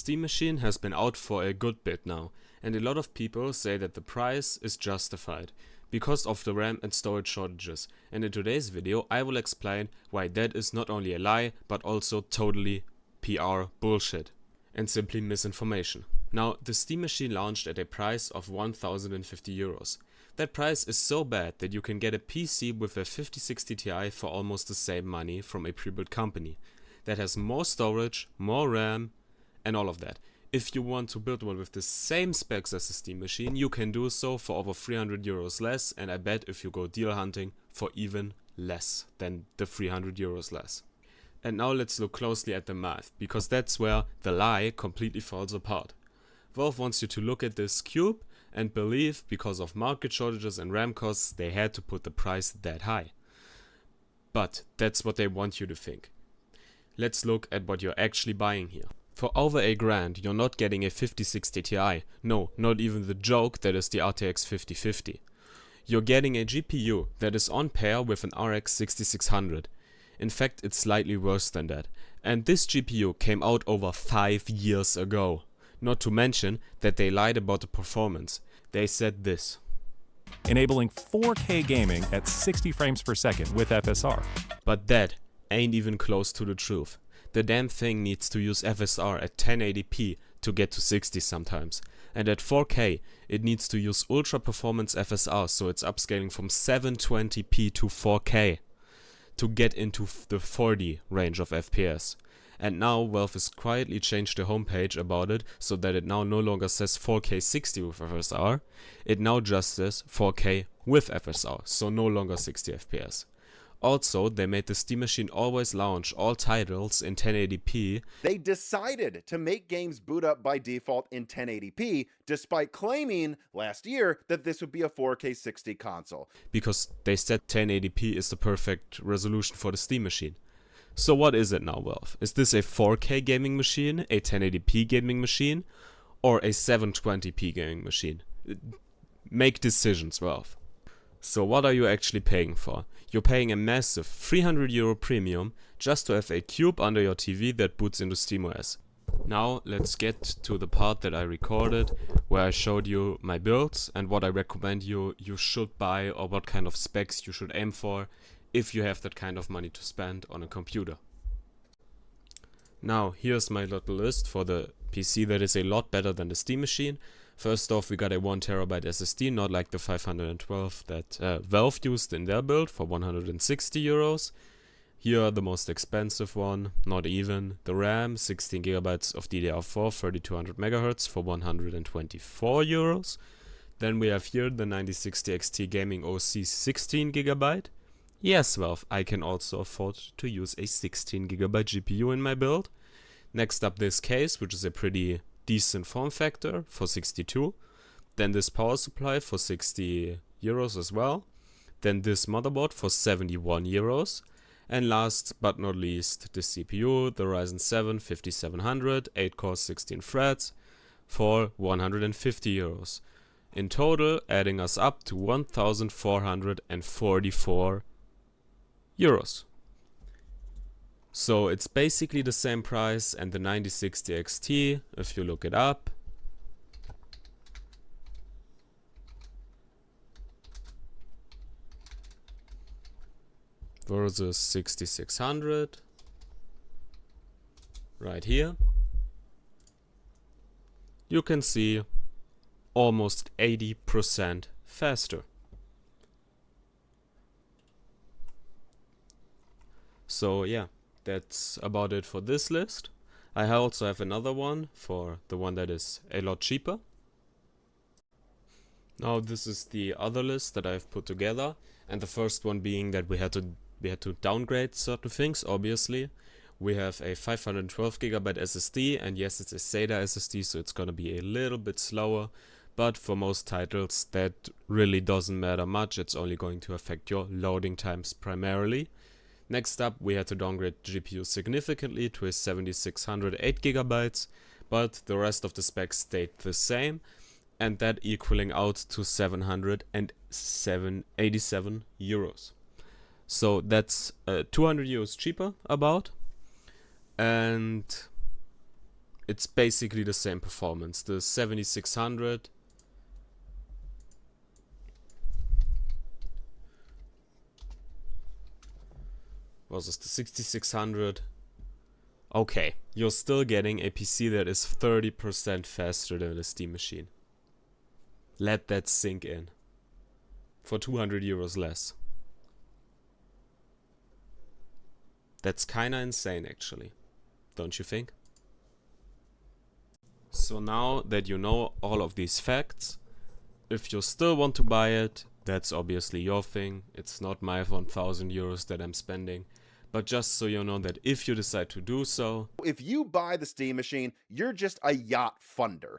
Steam Machine has been out for a good bit now, and a lot of people say that the price is justified because of the RAM and storage shortages, and in today's video I will explain why that is not only a lie but also totally PR bullshit and simply misinformation. Now, the Steam Machine launched at a price of 1050 euros. That price is so bad that you can get a PC with a 5060 Ti for almost the same money from a pre-built company that has more storage, more RAM, and all of that. If you want to build one with the same specs as the Steam Machine, you can do so for over 300 euros less, and I bet if you go deal hunting, for even less than the 300 euros less. And now let's look closely at the math, because that's where the lie completely falls apart. Valve wants you to look at this cube and believe because of market shortages and RAM costs they had to put the price that high. But that's what they want you to think. Let's look at what you're actually buying here. For over $1,000 you're not getting a 5060 Ti, no, not even the joke that is the RTX 5050. You're getting a GPU that is on par with an RX 6600. In fact, it's slightly worse than that. And this GPU came out over 5 years ago. Not to mention that they lied about the performance. They said this: enabling 4K gaming at 60 frames per second with FSR. But that ain't even close to the truth. The damn thing needs to use FSR at 1080p to get to 60 sometimes. And at 4K, it needs to use ultra performance FSR, so it's upscaling from 720p to 4K to get into the 40 range of FPS. And now Valve has quietly changed the homepage about it so that it now no longer says 4K 60 with FSR, it now just says 4K with FSR, so no longer 60 FPS. Also, they made the Steam Machine always launch all titles in 1080p. They decided to make games boot up by default in 1080p, despite claiming last year that this would be a 4K 60 console. Because they said 1080p is the perfect resolution for the Steam Machine. So what is it now, Valve? Is this a 4K gaming machine, a 1080p gaming machine, or a 720p gaming machine? Make decisions, Valve. So what are you actually paying for? You're paying a massive 300 euro premium just to have a cube under your TV that boots into SteamOS. Now let's get to the part that I recorded where I showed you my builds and what I recommend you should buy, or what kind of specs you should aim for if you have that kind of money to spend on a computer. Now here's my little list for the PC that is a lot better than the Steam Machine. First off, we got a 1TB SSD, not like the 512 that Valve used in their build for 160 euros. Here the most expensive one, not even. The RAM, 16GB of DDR4, 3200 MHz for 124 euros. Then we have here the 9060 XT Gaming OC 16GB. Yes, Valve, I can also afford to use a 16GB GPU in my build. Next up, this case, which is a pretty decent form factor for 62. Then this power supply for 60 euros as well. Then this motherboard for 71 euros. And last but not least, the CPU, the Ryzen 7 5700, 8 cores, 16 threads for 150 euros. In total, adding us up to 1444 euros. So it's basically the same price, and the 9060 XT, if you look it up, versus 6600 right here, you can see almost 80% faster. So yeah, that's about it for this list. I also have another one for the one that is a lot cheaper. Now this is the other list that I've put together, and the first one being that we had to downgrade certain things. Obviously, we have a 512GB SSD, and yes, it's a SATA SSD, so it's gonna be a little bit slower, but for most titles that really doesn't matter much. It's only going to affect your loading times primarily. Next up, we had to downgrade GPU significantly to a 7600 8GB, but the rest of the specs stayed the same, and that equaling out to 787 euros. So that's 200 euros cheaper about, and it's basically the same performance. The 7600 versus the 6600. Okay, you're still getting a PC that is 30% faster than a Steam machine. Let that sink in. For 200 euros less. That's kinda insane actually. Don't you think? So now that you know all of these facts, if you still want to buy it, that's obviously your thing. It's not my 1000 euros that I'm spending. But just so you know that if you decide to do so, If you buy the Steam machine, you're just a yacht funder.